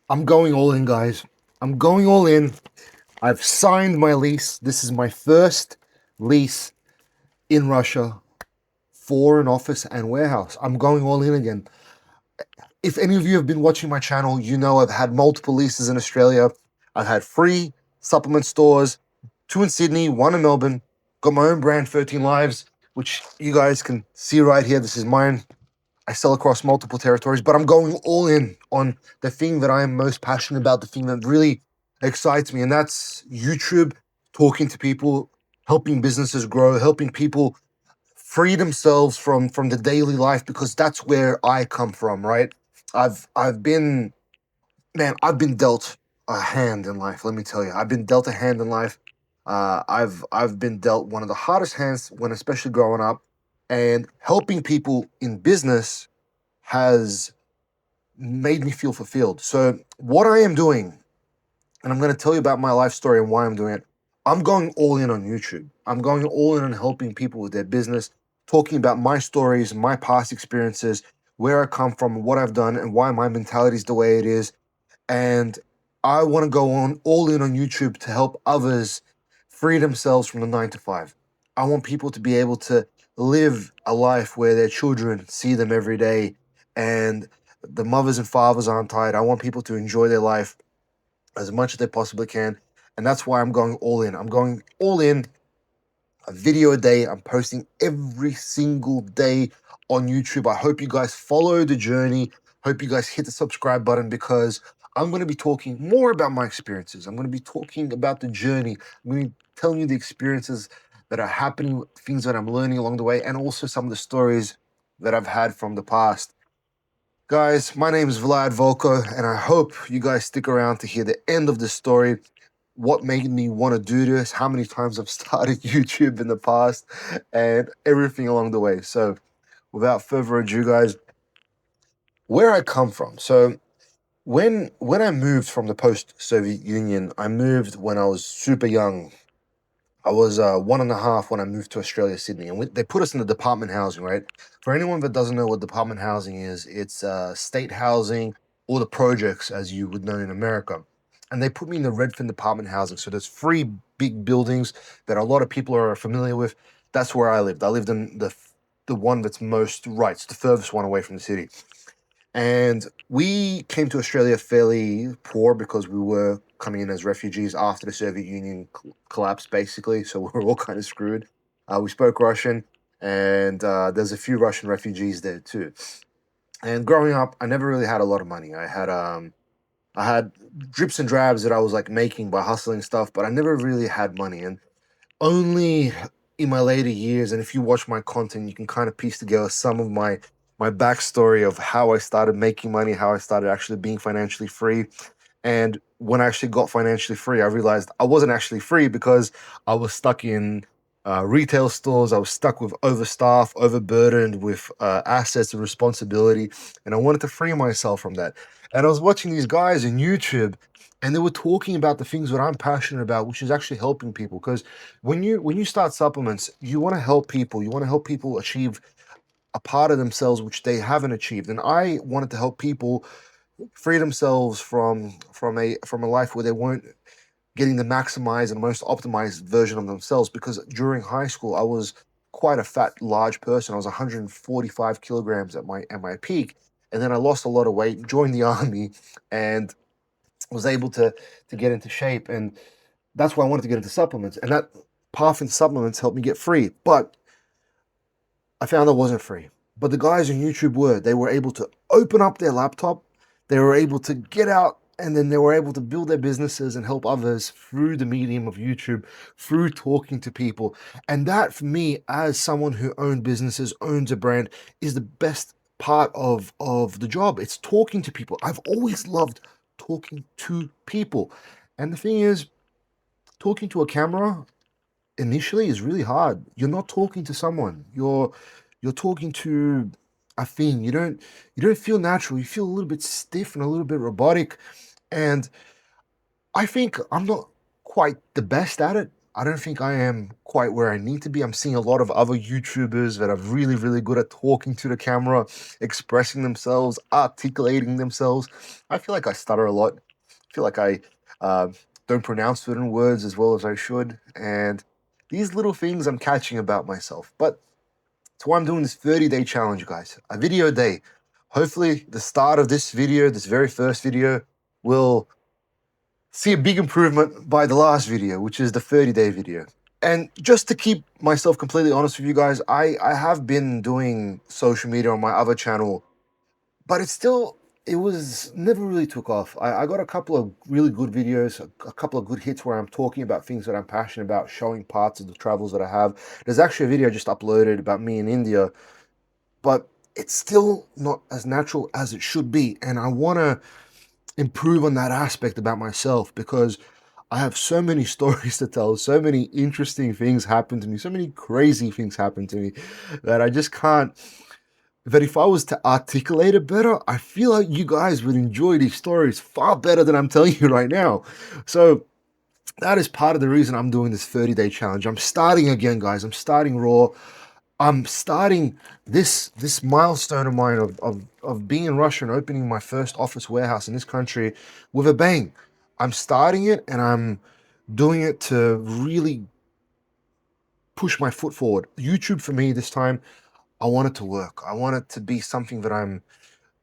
I'm going all in, guys. I'm going all in. I've signed my lease. This is my first lease in Russia for an office and warehouse. I'm going all in again. If any of you have been watching my channel, you know I've had multiple leases in Australia. I've had free supplement stores, two in Sydney, one in Melbourne. Got my own brand, 13 Lives, which you guys can see right here. This is mine. I sell across multiple territories, but I'm going all in on the thing that I am most passionate about, the thing that really excites me, and that's YouTube, talking to people, helping businesses grow, helping people free themselves from the daily life, because that's where I come from, right? I've been I've been dealt a hand in life. Let me tell you, I've been dealt a hand in life. I've been dealt one of the hardest hands when, especially growing up, and helping people in business has made me feel fulfilled. So, what I am doing, and I'm going to tell you about my life story and why I'm doing it, I'm going all in on YouTube. I'm going all in on helping people with their business, talking about my stories, my past experiences, where I come from, what I've done, and why my mentality is the way it is. And I want to go on all in on YouTube to help others free themselves from the 9 to 5. I want people to be able to live a life where their children see them every day and the mothers and fathers aren't tired. I want people to enjoy their life as much as they possibly can. And that's why I'm going all in. I'm going all in, a video a day. I'm posting every single day on YouTube. I hope you guys follow the journey. Hope you guys hit the subscribe button, because I'm going to be talking more about my experiences. I'm going to be talking about the journey. I'm going to be telling you the experiences that are happening, things that I'm learning along the way, and also some of the stories that I've had from the past. Guys, my name is Vlad Volko, and I hope you guys stick around to hear the end of the story, what made me want to do this, how many times I've started YouTube in the past, and everything along the way. So, without further ado, guys, where I come from. So, when I moved from the post-Soviet Union, I moved when I was super young. I was one and a half when I moved to Australia, Sydney, and they put us in the department housing, right? For anyone that doesn't know what department housing is, it's state housing or the projects, as you would know in America. And they put me in the Redfin department housing. So there's three big buildings that a lot of people are familiar with. That's where I lived. I lived in the one that's most right, it's the furthest one away from the city. And we came to Australia fairly poor because we were coming in as refugees after the Soviet Union collapsed, basically. So we were all kind of screwed. We spoke Russian, and there's a few Russian refugees there too. And growing up, I never really had a lot of money. I had drips and drabs that I was like making by hustling stuff, but I never really had money. And only in my later years, and if you watch my content, you can kind of piece together some of my backstory of how I started making money, how I started actually being financially free. And when I actually got financially free, I realized I wasn't actually free, because I was stuck in retail stores. I was stuck with overstaff, overburdened with assets and responsibility, and I wanted to free myself from that. And I was watching these guys on YouTube, and they were talking about the things that I'm passionate about, which is actually helping people. Because when you start supplements, you want to help people. You want to help people achieve a part of themselves which they haven't achieved. And I wanted to help people free themselves from a life where they weren't getting the maximized and most optimized version of themselves. Because during high school, I was quite a fat, large person. I was 145 kilograms at my peak, and then I lost a lot of weight, joined the army, and was able to get into shape. And that's why I wanted to get into supplements, and that path in supplements helped me get free. But I found I wasn't free. But the guys on YouTube were. They were able to open up their laptop, they were able to get out, and then they were able to build their businesses and help others through the medium of YouTube, through talking to people. And that, for me, as someone who owns businesses, owns a brand, is the best part of the job. It's talking to people. I've always loved talking to people. And the thing is, talking to a camera initially is really hard. You're not talking to someone. You're talking to a thing. You don't feel natural. You feel a little bit stiff and a little bit robotic. And I think I'm not quite the best at it. I don't think I am quite where I need to be. I'm seeing a lot of other YouTubers that are really, really good at talking to the camera, expressing themselves, articulating themselves. I feel like I stutter a lot. I feel like I uh, don't pronounce certain words as well as I should. And these little things I'm catching about myself. But that's why I'm doing this 30-day challenge, guys. A video a day. Hopefully, the start of this video, this very first video, will see a big improvement by the last video, which is the 30-day video. And just to keep myself completely honest with you guys, I have been doing social media on my other channel, but it was never really took off. I got a couple of really good videos, a couple of good hits where I'm talking about things that I'm passionate about, showing parts of the travels that I have. There's actually a video I just uploaded about me in India, but it's still not as natural as it should be. And I want to improve on that aspect about myself because I have so many stories to tell, so many interesting things happen to me, so many crazy things happen to me that I just can't. That if I was to articulate it better, I feel like you guys would enjoy these stories far better than I'm telling you right now. So that is part of the reason I'm doing this 30-day challenge. I'm starting again, guys. I'm starting raw. I'm starting this milestone of mine of being in Russia and opening my first office warehouse in this country with a bang. I'm starting it and I'm doing it to really push my foot forward. YouTube for me this time, I want it to work. I want it to be something that I'm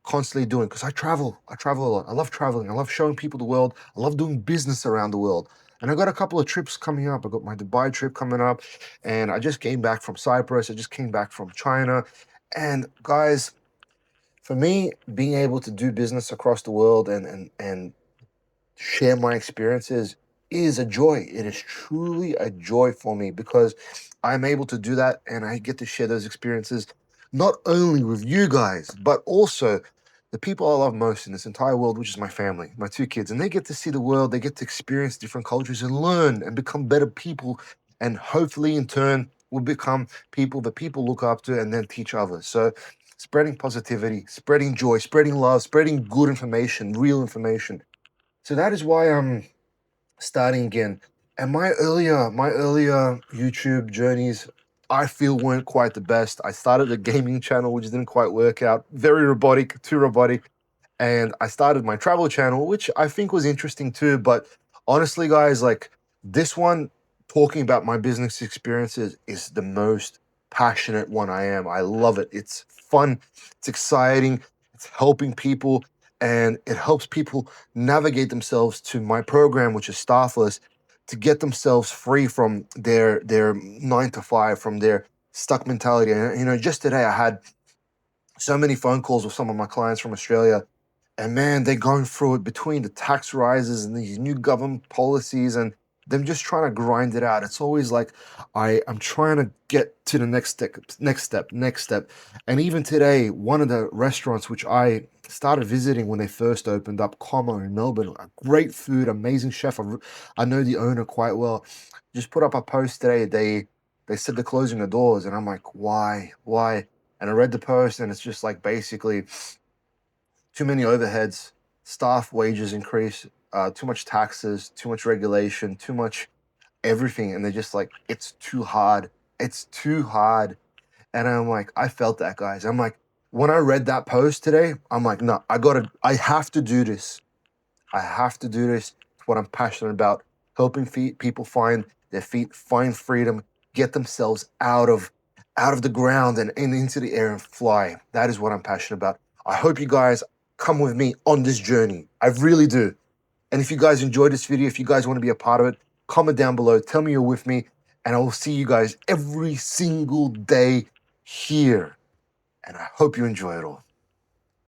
constantly doing because I travel. I travel a lot. I love traveling. I love showing people the world. I love doing business around the world. And I got a couple of trips coming up. I got my Dubai trip coming up, and I just came back from Cyprus. I just came back from China. And guys, for me, being able to do business across the world and share my experiences is a joy. It is truly a joy for me because I'm able to do that and I get to share those experiences not only with you guys, but also the people I love most in this entire world, which is my family, my two kids. And they get to see the world, they get to experience different cultures and learn and become better people. And hopefully, in turn, will become people that people look up to and then teach others. So, spreading positivity, spreading joy, spreading love, spreading good information, real information. So that is why I'm starting again. And my earlier YouTube journeys, I feel weren't quite the best. I started a gaming channel, which didn't quite work out. Very robotic, too robotic. And I started my travel channel, which I think was interesting too. But honestly, guys, like this one, talking about my business experiences is the most passionate one I am. I love it. It's fun, it's exciting, it's helping people, and it helps people navigate themselves to my program, which is Staffless, to get themselves free from their 9 to 5, from their stuck mentality. And just today I had so many phone calls with some of my clients from Australia, and man, they're going through it between the tax rises and these new government policies and them just trying to grind it out. It's always like I'm trying to get to the next step. And even today, one of the restaurants which I started visiting when they first opened up, Comma in Melbourne, a great food, amazing chef. I know the owner quite well. Just put up a post today. They said they're closing the doors, and I'm like, why? And I read the post, and it's just like basically too many overheads, staff wages increase, too much taxes, too much regulation, too much everything. And they're just like, it's too hard. It's too hard. And I'm like, I felt that, guys. I'm like, when I read that post today, I'm like, no, I have to do this. I have to do this. It's what I'm passionate about. Helping people find their feet, find freedom, get themselves out of the ground and into the air and fly. That is what I'm passionate about. I hope you guys come with me on this journey. I really do. And if you guys enjoyed this video, if you guys want to be a part of it, comment down below. Tell me you're with me. And I will see you guys every single day here. And I hope you enjoy it all.